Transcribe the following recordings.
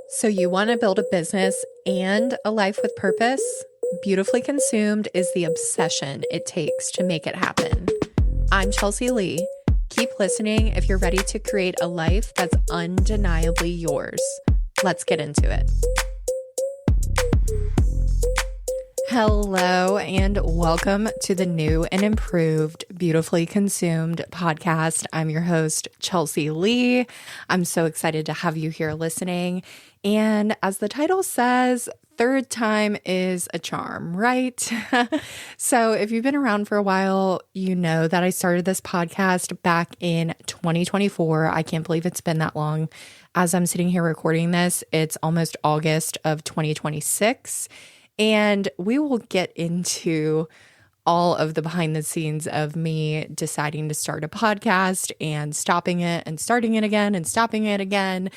So you want to build a business and a life with purpose? Beautifully Consumed is the obsession it takes to make it happen. I'm Chelsea Leigh. Keep listening if you're ready to create a life that's undeniably yours. Let's get into it. Hello and welcome to the new and improved Beautifully Consumed podcast. I'm your host, Chelsea Leigh. I'm so excited to have you here listening. And as the title says, third time is a charm, right? So if you've been around for a while, you know that I started this podcast back in 2024. I can't believe it's been that long. As I'm sitting here recording this, it's almost August of 2026. And we will get into all of the behind the scenes of me deciding to start a podcast and stopping it and starting it again and stopping it again.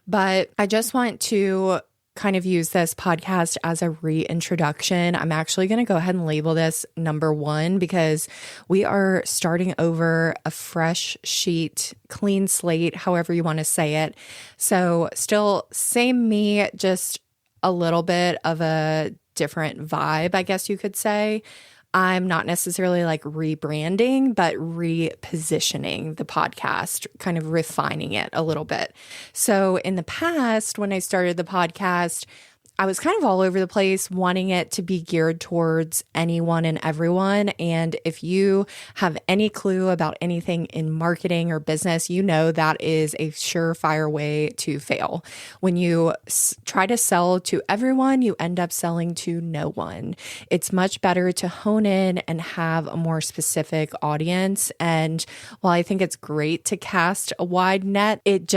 But I just want to kind of use this podcast as a reintroduction. I'm actually going to go ahead and label this number 1 because we are starting over a fresh sheet, clean slate, however you want to say it. So still same me, just a little bit of a different vibe, I guess you could say. I'm not necessarily like rebranding, but repositioning the podcast, kind of refining it a little bit. So in the past, when I started the podcast, I was kind of all over the place, wanting it to be geared towards anyone and everyone. And if you have any clue about anything in marketing or business, you know that is a surefire way to fail. When you try to sell to everyone, you end up selling to no one. It's much better to hone in and have a more specific audience. And while I think it's great to cast a wide net, it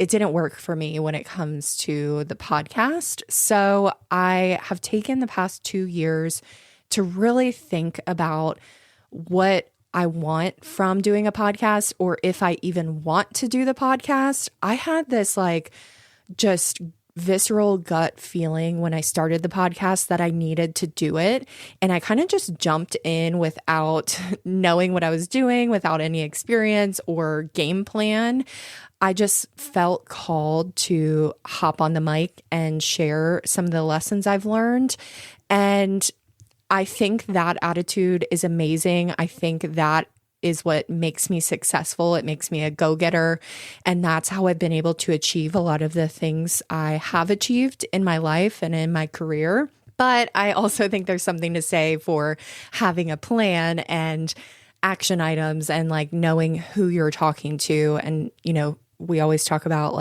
didn't work for me when it comes to the podcast. So I have taken the past 2 years to really think about what I want from doing a podcast, or if I even want to do the podcast. I had this just visceral gut feeling when I started the podcast that I needed to do it. And I kind of just jumped in without knowing what I was doing, without any experience or game plan. I just felt called to hop on the mic and share some of the lessons I've learned. And I think that attitude is amazing. I think that is what makes me successful. It makes me a go-getter. And that's how I've been able to achieve a lot of the things I have achieved in my life and in my career. But I also think there's something to say for having a plan and action items and knowing who you're talking to. And, we always talk about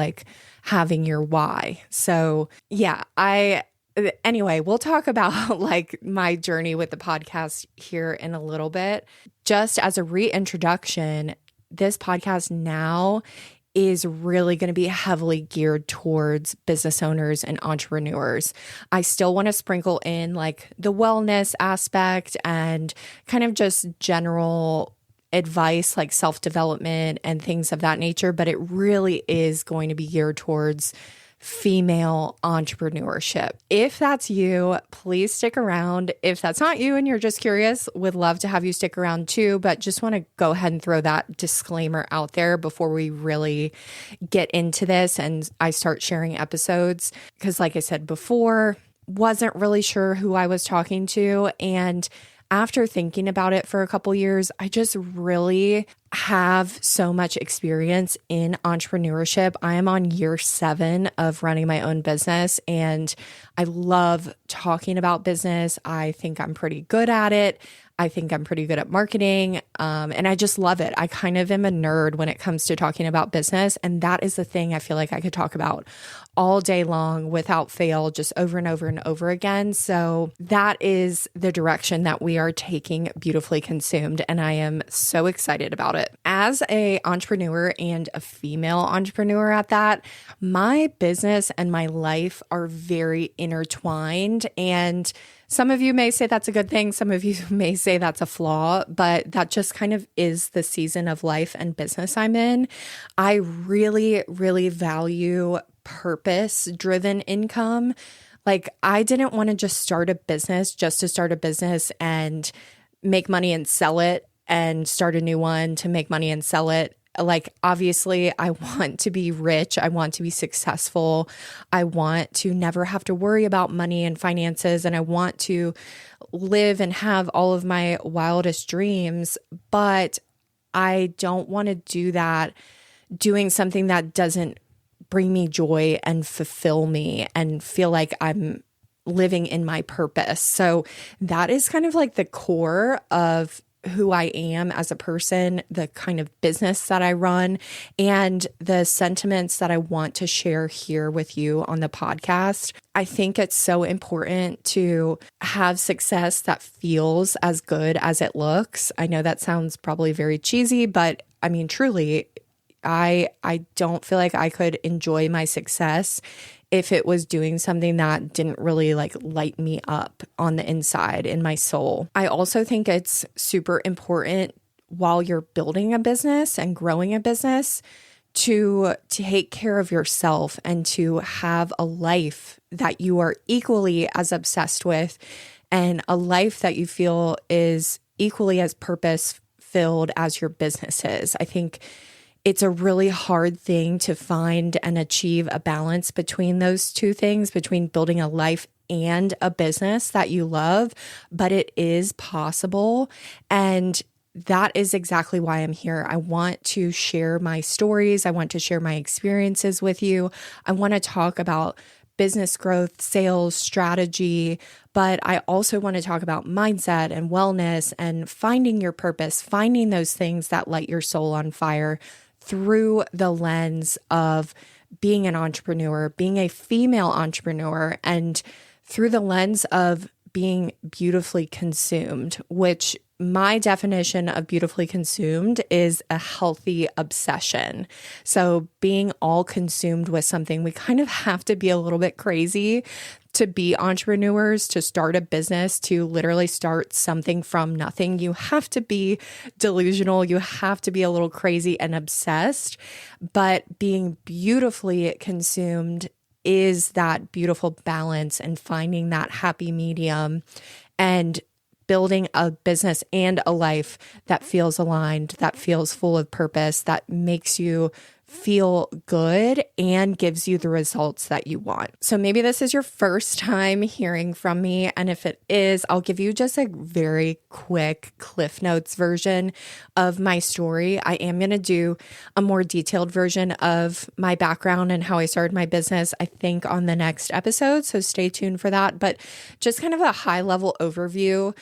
having your why. So yeah, anyway, we'll talk about my journey with the podcast here in a little bit. Just as a reintroduction, this podcast now is really going to be heavily geared towards business owners and entrepreneurs. I still want to sprinkle in the wellness aspect and kind of just general advice, like self-development and things of that nature, but it really is going to be geared towards female entrepreneurship. If that's you, please stick around. If that's not you and you're just curious, would love to have you stick around too, but just want to go ahead and throw that disclaimer out there before we really get into this and I start sharing episodes. Because like I said before, wasn't really sure who I was talking to, and after thinking about it for a couple years, I just really have so much experience in entrepreneurship. I am on year 7 of running my own business, and I love talking about business. I think I'm pretty good at it. I think I'm pretty good at marketing, and I just love it. I kind of am a nerd when it comes to talking about business, and that is the thing I feel like I could talk about all day long without fail, just over and over and over again. So that is the direction that we are taking Beautifully Consumed, and I am so excited about it. As an entrepreneur and a female entrepreneur at that, my business and my life are very intertwined, and some of you may say that's a good thing. Some of you may say that's a flaw, but that just kind of is the season of life and business I'm in. I really, really value purpose-driven income. I didn't want to just start a business just to start a business and make money and sell it and start a new one to make money and sell it Like, obviously, I want to be rich. I want to be successful. I want to never have to worry about money and finances. And I want to live and have all of my wildest dreams. But I don't want to do that doing something that doesn't bring me joy and fulfill me and feel like I'm living in my purpose. So that is kind of like the core of who I am as a person, the kind of business that I run, and the sentiments that I want to share here with you on the podcast. I think it's so important to have success that feels as good as it looks. I know that sounds probably very cheesy, but I mean, truly, I don't feel like I could enjoy my success if it was doing something that didn't really like light me up on the inside in my soul. I also think it's super important while you're building a business and growing a business to take care of yourself and to have a life that you are equally as obsessed with and a life that you feel is equally as purpose filled as your business is. I think it's a really hard thing to find and achieve a balance between those two things, between building a life and a business that you love, but it is possible. And that is exactly why I'm here. I want to share my stories. I want to share my experiences with you. I want to talk about business growth, sales, strategy, but I also want to talk about mindset and wellness and finding your purpose, finding those things that light your soul on fire through the lens of being an entrepreneur, being a female entrepreneur, and through the lens of being beautifully consumed, which my definition of beautifully consumed is a healthy obsession. So being all consumed with something, we kind of have to be a little bit crazy to be entrepreneurs, to start a business, to literally start something from nothing. You have to be delusional. You have to be a little crazy and obsessed. But being beautifully consumed is that beautiful balance and finding that happy medium and building a business and a life that feels aligned, that feels full of purpose, that makes you feel good and gives you the results that you want. So maybe this is your first time hearing from me. And if it is, I'll give you just a very quick Cliff Notes version of my story. I am going to do a more detailed version of my background and how I started my business, I think, on the next episode. So stay tuned for that. But just kind of a high level overview.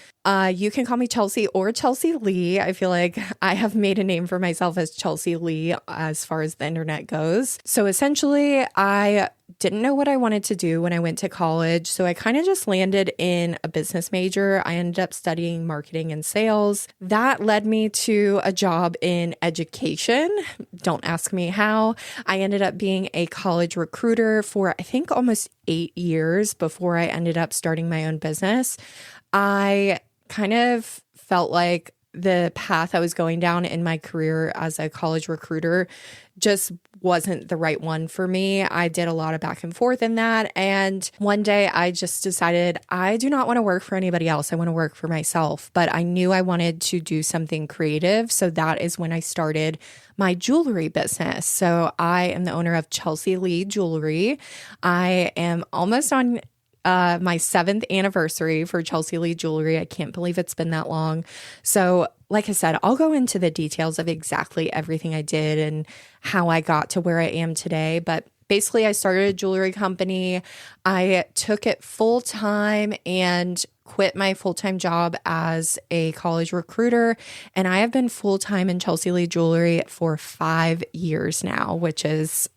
You can call me Chelsea or Chelsea Leigh. I feel like I have made a name for myself as Chelsea Leigh as far as the internet goes. So essentially, I didn't know what I wanted to do when I went to college. So I kind of just landed in a business major. I ended up studying marketing and sales. That led me to a job in education. Don't ask me how. I ended up being a college recruiter for, I think, almost 8 years before I ended up starting my own business. I kind of felt like the path I was going down in my career as a college recruiter just wasn't the right one for me. I did a lot of back and forth in that. And one day I just decided I do not want to work for anybody else. I want to work for myself. But I knew I wanted to do something creative. So that is when I started my jewelry business. So I am the owner of Chelsea Leigh Jewelry. I am almost on my 7th anniversary for Chelsea Leigh Jewelry. I can't believe it's been that long. So like I said, I'll go into the details of exactly everything I did and how I got to where I am today. But basically, I started a jewelry company. I took it full time and quit my full-time job as a college recruiter. And I have been full-time in Chelsea Leigh Jewelry for 5 years now, which is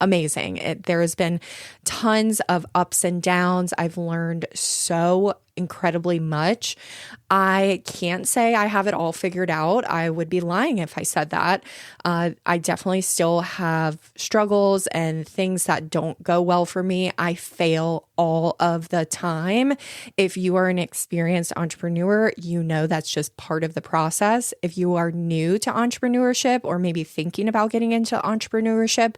amazing. There has been tons of ups and downs. I've learned so incredibly much. I can't say I have it all figured out. I would be lying if I said that. I definitely still have struggles and things that don't go well for me. I fail all of the time. If you are an experienced entrepreneur, you know that's just part of the process. If you are new to entrepreneurship or maybe thinking about getting into entrepreneurship,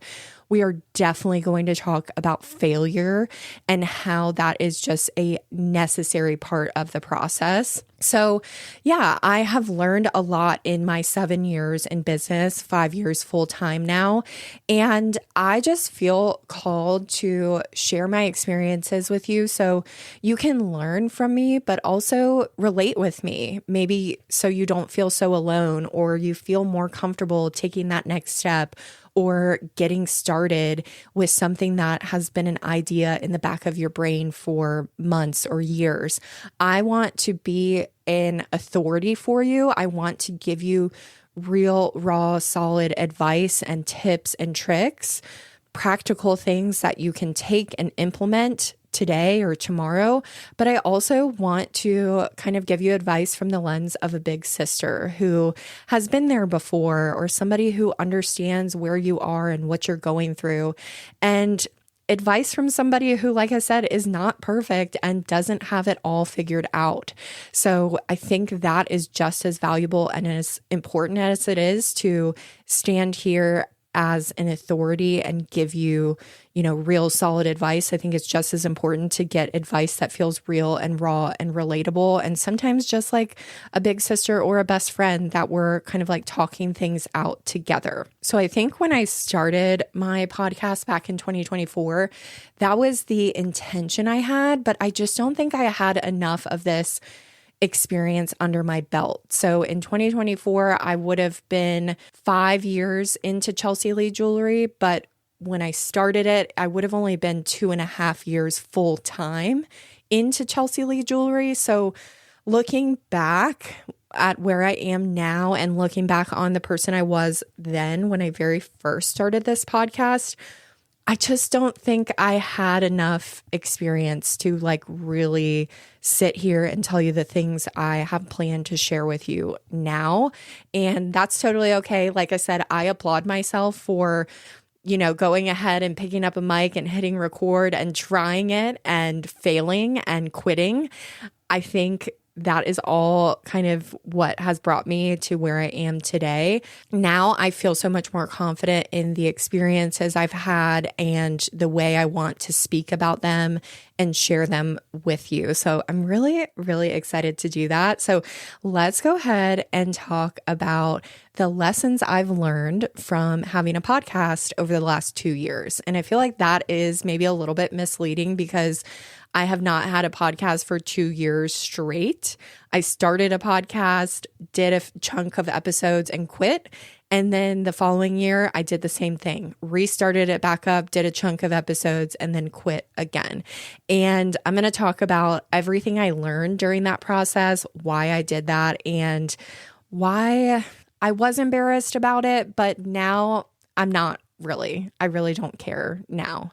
we are definitely going to talk about failure and how that is just a necessary part of the process. So yeah, I have learned a lot in my 7 years in business, 5 years full time now. And I just feel called to share my experiences with you so you can learn from me, but also relate with me. Maybe so you don't feel so alone, or you feel more comfortable taking that next step or getting started with something that has been an idea in the back of your brain for months or years. I want to be an authority for you. I want to give you real, raw, solid advice and tips and tricks, practical things that you can take and implement today or tomorrow. But I also want to kind of give you advice from the lens of a big sister who has been there before, or somebody who understands where you are and what you're going through. And advice from somebody who, like I said, is not perfect and doesn't have it all figured out. So I think that is just as valuable and as important as it is to stand here as an authority and give you, real solid advice. I think it's just as important to get advice that feels real and raw and relatable. And sometimes just like a big sister or a best friend that we're kind of like talking things out together. So I think when I started my podcast back in 2024, that was the intention I had, but I just don't think I had enough of this experience under my belt. So in 2024, I would have been 5 years into Chelsea Leigh Jewelry, but when I started it, I would have only been 2.5 years full time into Chelsea Leigh Jewelry. So looking back at where I am now and looking back on the person I was then when I very first started this podcast, I just don't think I had enough experience to like really sit here and tell you the things I have planned to share with you now. And that's totally okay. Like I said, I applaud myself for, going ahead and picking up a mic and hitting record and trying it and failing and quitting. I think that is all kind of what has brought me to where I am today. Now I feel so much more confident in the experiences I've had and the way I want to speak about them and share them with you. So I'm really, really excited to do that. So let's go ahead and talk about the lessons I've learned from having a podcast over the last 2 years. And I feel like that is maybe a little bit misleading because I have not had a podcast for 2 years straight. I started a podcast, did a chunk of episodes and quit. And then the following year, I did the same thing, restarted it back up, did a chunk of episodes, and then quit again. And I'm going to talk about everything I learned during that process, why I did that, and why I was embarrassed about it. But now I'm not really. I really don't care now.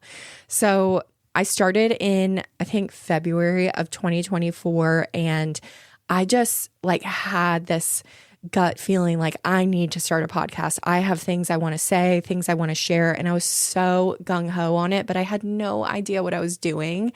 So I started in, I think, February of 2024, and I just had this gut feeling like I need to start a podcast. I have things I want to say, things I want to share, and I was so gung-ho on it, but I had no idea what I was doing.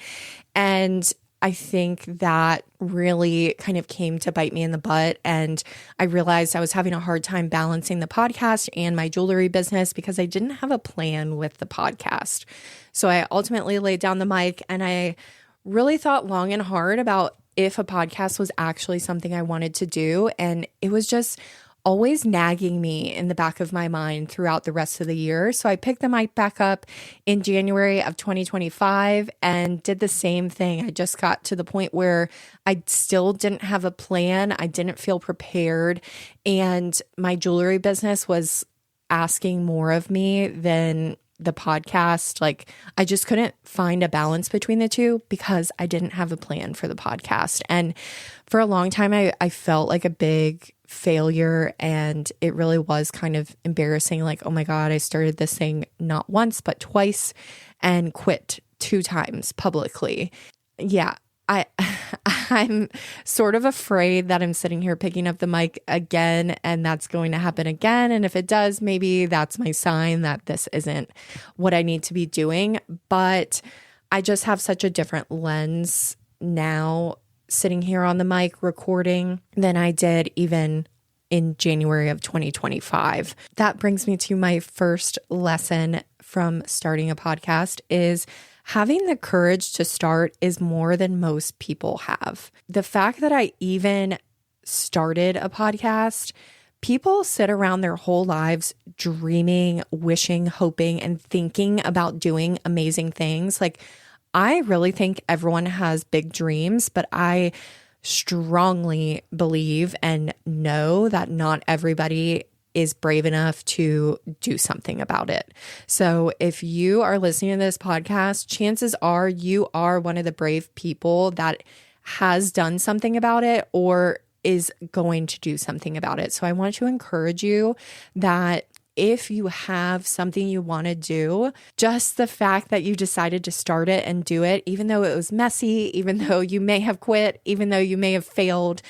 And I think that really kind of came to bite me in the butt. And I realized I was having a hard time balancing the podcast and my jewelry business because I didn't have a plan with the podcast. So I ultimately laid down the mic and I really thought long and hard about if a podcast was actually something I wanted to do. And it was just always nagging me in the back of my mind throughout the rest of the year. So I picked the mic back up in January of 2025 and did the same thing. I just got to the point where I still didn't have a plan. I didn't feel prepared. And my jewelry business was asking more of me than the podcast. I just couldn't find a balance between the two because I didn't have a plan for the podcast. And for a long time, I felt like a big failure, and it really was kind of embarrassing. Oh my God, I started this thing not once, but twice and quit 2 times publicly. Yeah, I'm sort of afraid that I'm sitting here picking up the mic again and that's going to happen again. And if it does, maybe that's my sign that this isn't what I need to be doing. But I just have such a different lens now sitting here on the mic recording than I did even in January of 2025. That brings me to my first lesson from starting a podcast is having the courage to start is more than most people have. The fact that I even started a podcast, people sit around their whole lives dreaming, wishing, hoping, and thinking about doing amazing things. Like, I really think everyone has big dreams, but I strongly believe and know that not everybody is brave enough to do something about it. So if you are listening to this podcast, chances are you are one of the brave people that has done something about it or is going to do something about it. So I want to encourage you that if you have something you want to do, just the fact that you decided to start it and do it, even though it was messy, even though you may have quit, even though you may have failed,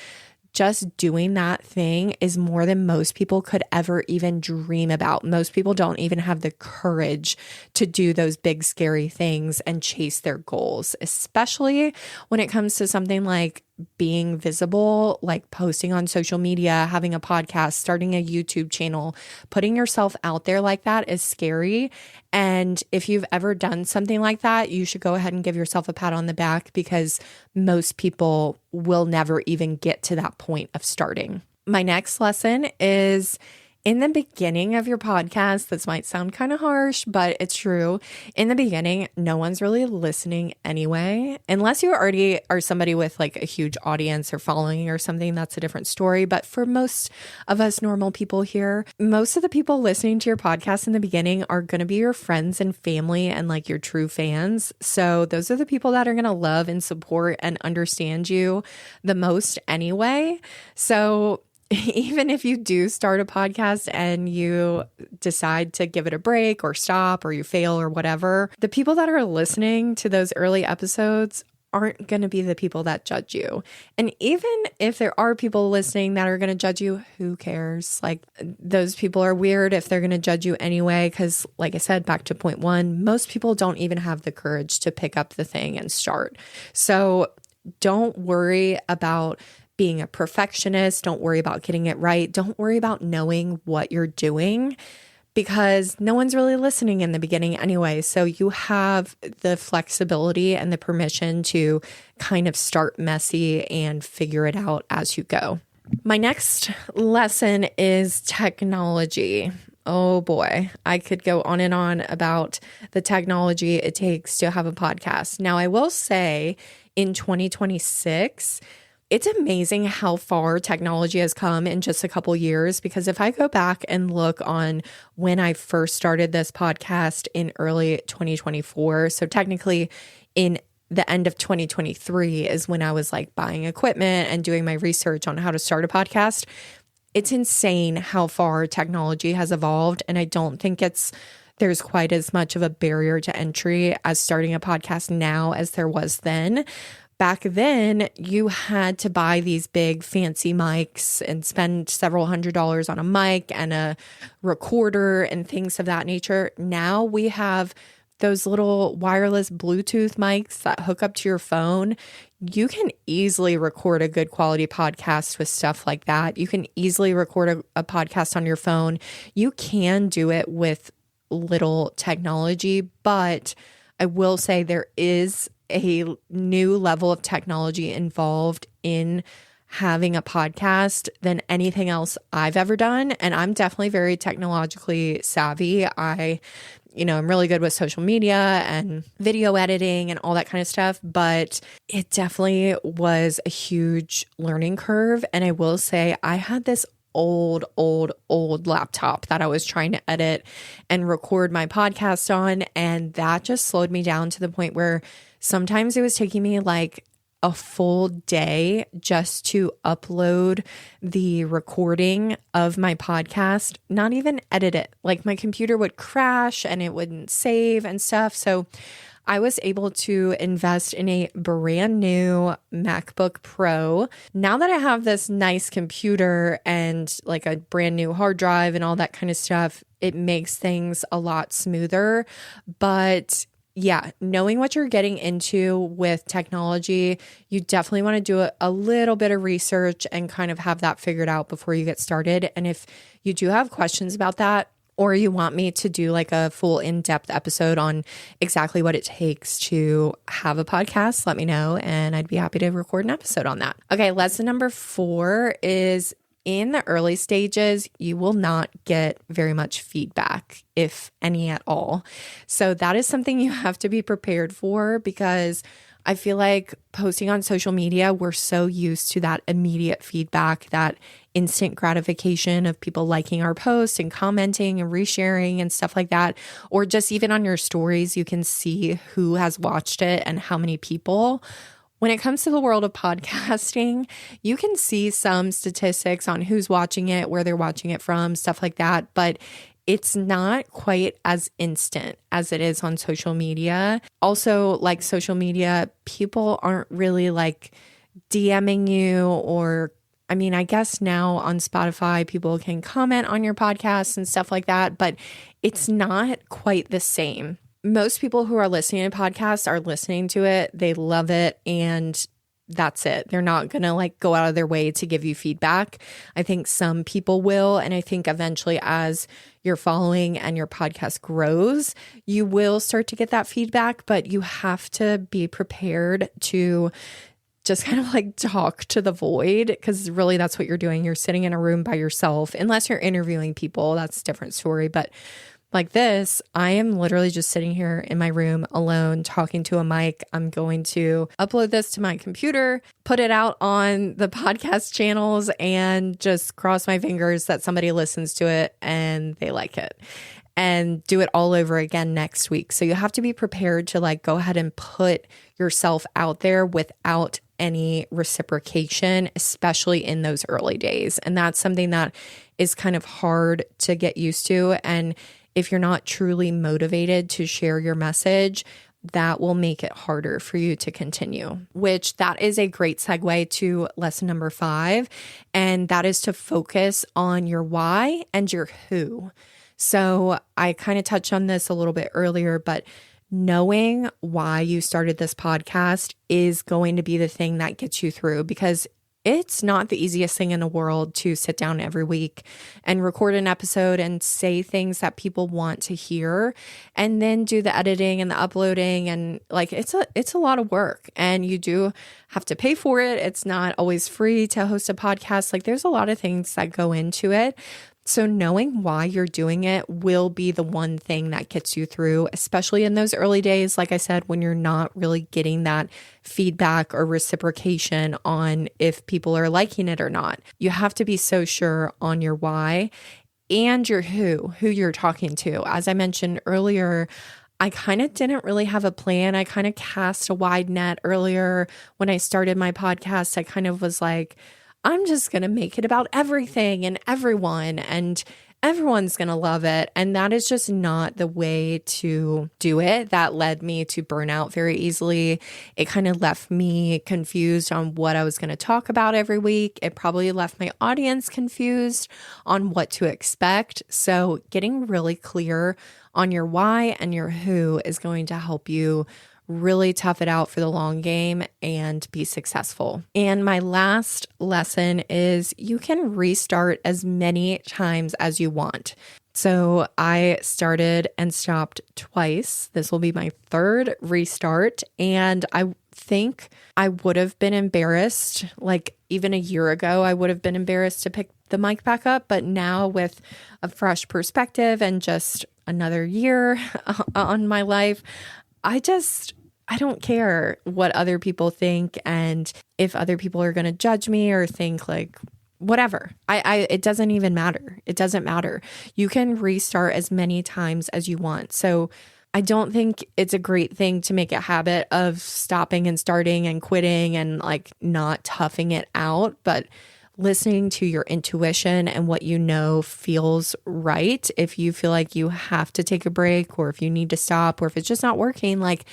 just doing that thing is more than most people could ever even dream about. Most people don't even have the courage to do those big, scary things and chase their goals, especially when it comes to something like being visible, like posting on social media, having a podcast, starting a YouTube channel. Putting yourself out there like that is scary. And if you've ever done something like that, you should go ahead and give yourself a pat on the back, because most people will never even get to that point of starting. My next lesson is, in the beginning of your podcast, this might sound kind of harsh, but it's true. In the beginning, no one's really listening anyway. Unless you already are somebody with like a huge audience or following or something, that's a different story. But for most of us normal people here, most of the people listening to your podcast in the beginning are going to be your friends and family and like your true fans. So those are the people that are going to love and support and understand you the most anyway. So even if you do start a podcast and you decide to give it a break or stop or you fail or whatever, the people that are listening to those early episodes aren't going to be the people that judge you. And even if there are people listening that are going to judge you, who cares? Like, those people are weird if they're going to judge you anyway, because like I said, back to point one, most people don't even have the courage to pick up the thing and start. So don't worry about being a perfectionist. Don't worry about getting it right. Don't worry about knowing what you're doing, because no one's really listening in the beginning anyway. So you have the flexibility and the permission to kind of start messy and figure it out as you go. My next lesson is technology. Oh boy, I could go on and on about the technology it takes to have a podcast. Now, I will say in 2026, it's amazing how far technology has come in just a couple years, because if I go back and look on when I first started this podcast in early 2024, so technically in the end of 2023 is when I was like buying equipment and doing my research on how to start a podcast. It's insane how far technology has evolved. And I don't think there's quite as much of a barrier to entry as starting a podcast now as there was then. Back then, you had to buy these big fancy mics and spend several $100s on a mic and a recorder and things of that nature. Now we have those little wireless Bluetooth mics that hook up to your phone. You can easily record a good quality podcast with stuff like that. You can easily record a podcast on your phone. You can do it with little technology, but I will say there is a new level of technology involved in having a podcast than anything else I've ever done. And I'm definitely very technologically savvy. I'm really good with social media and video editing and all that kind of stuff, but it definitely was a huge learning curve. And I will say I had this old laptop that I was trying to edit and record my podcast on. And that just slowed me down to the point where sometimes it was taking me like a full day just to upload the recording of my podcast, not even edit it. Like, my computer would crash and it wouldn't save and stuff. So I was able to invest in a brand new MacBook Pro. Now that I have this nice computer and like a brand new hard drive and all that kind of stuff, it makes things a lot smoother. But yeah, knowing what you're getting into with technology, you definitely want to do a little bit of research and kind of have that figured out before you get started. And if you do have questions about that, or you want me to do like a full in-depth episode on exactly what it takes to have a podcast, let me know and I'd be happy to record an episode on that. Okay, lesson number 4 is in the early stages, you will not get very much feedback, if any at all. So that is something you have to be prepared for, because I feel like posting on social media, we're so used to that immediate feedback, that instant gratification of people liking our posts and commenting and resharing and stuff like that. Or just even on your stories, you can see who has watched it and how many people. When it comes to the world of podcasting, you can see some statistics on who's watching it, where they're watching it from, stuff like that. But it's not quite as instant as it is on social media. Also, like social media, people aren't really like DMing you, or I mean, I guess now on Spotify, people can comment on your podcast and stuff like that, but it's not quite the same. Most people who are listening to podcasts are listening to it. They love it. And that's it. They're not going to like go out of their way to give you feedback. I think some people will. And I think eventually as your following and your podcast grows, you will start to get that feedback, but you have to be prepared to just kind of like talk to the void, because really that's what you're doing. You're sitting in a room by yourself, unless you're interviewing people. That's a different story. But like this, I am literally just sitting here in my room alone talking to a mic. I'm going to upload this to my computer, put it out on the podcast channels, and just cross my fingers that somebody listens to it and they like it, and do it all over again next week. So you have to be prepared to like go ahead and put yourself out there without any reciprocation, especially in those early days. And that's something that is kind of hard to get used to. And if you're not truly motivated to share your message, that will make it harder for you to continue, which that is a great segue to lesson number 5. And that is to focus on your why and your who. So I kind of touched on this a little bit earlier, but knowing why you started this podcast is going to be the thing that gets you through, because it's not the easiest thing in the world to sit down every week and record an episode and say things that people want to hear, and then do the editing and the uploading. And like, it's a lot of work, and you do have to pay for it. It's not always free to host a podcast. Like, there's a lot of things that go into it. So knowing why you're doing it will be the one thing that gets you through, especially in those early days, like I said, when you're not really getting that feedback or reciprocation on if people are liking it or not. You have to be so sure on your why and your who you're talking to. As I mentioned earlier, I kind of didn't really have a plan. I kind of cast a wide net earlier when I started my podcast. I kind of was like, I'm just going to make it about everything and everyone, and everyone's going to love it. And that is just not the way to do it. That led me to burnout very easily. It kind of left me confused on what I was going to talk about every week. It probably left my audience confused on what to expect. So getting really clear on your why and your who is going to help you really tough it out for the long game and be successful. And my last lesson is you can restart as many times as you want. So I started and stopped twice. This will be my 3rd restart. And I think I would have been embarrassed, like even a year ago, I would have been embarrassed to pick the mic back up. But now with a fresh perspective and just another year on my life, I don't care what other people think, and if other people are going to judge me or think like whatever. It doesn't even matter. It doesn't matter. You can restart as many times as you want. So I don't think it's a great thing to make a habit of stopping and starting and quitting and like not toughing it out, but listening to your intuition and what you know feels right. If you feel like you have to take a break, or if you need to stop, or if it's just not working, like,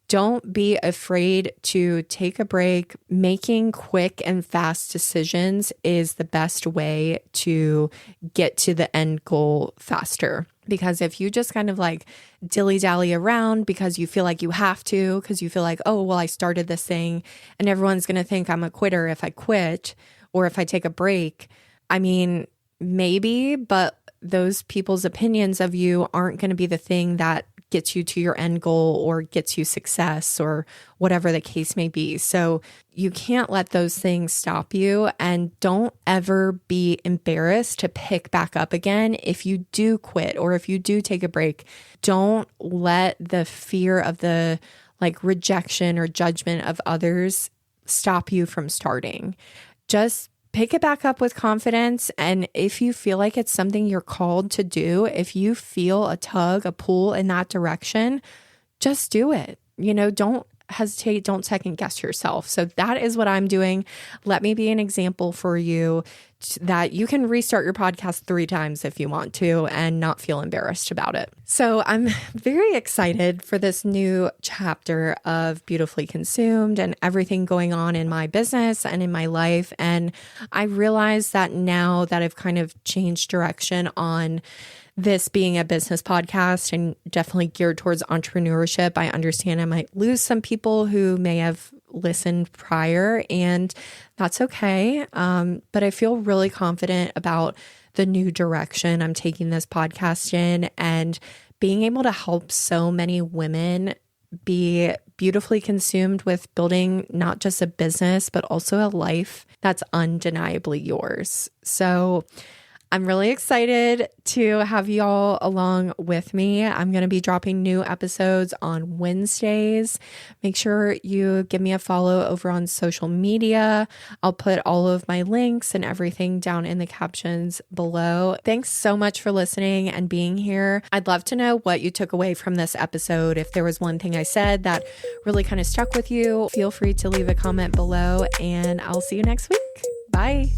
don't be afraid to take a break. Making quick and fast decisions is the best way to get to the end goal faster. Because if you just kind of like dilly-dally around because you feel like you have to, because you feel like, oh, well, I started this thing and everyone's going to think I'm a quitter if I quit or if I take a break. I mean, maybe, but those people's opinions of you aren't going to be the thing that gets you to your end goal or gets you success or whatever the case may be. So you can't let those things stop you, and don't ever be embarrassed to pick back up again. If you do quit or if you do take a break, don't let the fear of the rejection or judgment of others stop you from starting. Just pick it back up with confidence. And if you feel like it's something you're called to do, if you feel a tug, a pull in that direction, just do it. Don't hesitate. Don't second guess yourself. So that is what I'm doing. Let me be an example for you that you can restart your podcast 3 times if you want to and not feel embarrassed about it. So I'm very excited for this new chapter of Beautifully Consumed and everything going on in my business and in my life. And I realize that now that I've kind of changed direction on this being a business podcast and definitely geared towards entrepreneurship, I understand I might lose some people who may have listened prior, and that's okay. But I feel really confident about the new direction I'm taking this podcast in, and being able to help so many women be beautifully consumed with building not just a business, but also a life that's undeniably yours. So I'm really excited to have y'all along with me. I'm going to be dropping new episodes on Wednesdays. Make sure you give me a follow over on social media. I'll put all of my links and everything down in the captions below. Thanks so much for listening and being here. I'd love to know what you took away from this episode. If there was one thing I said that really kind of stuck with you, feel free to leave a comment below, and I'll see you next week. Bye.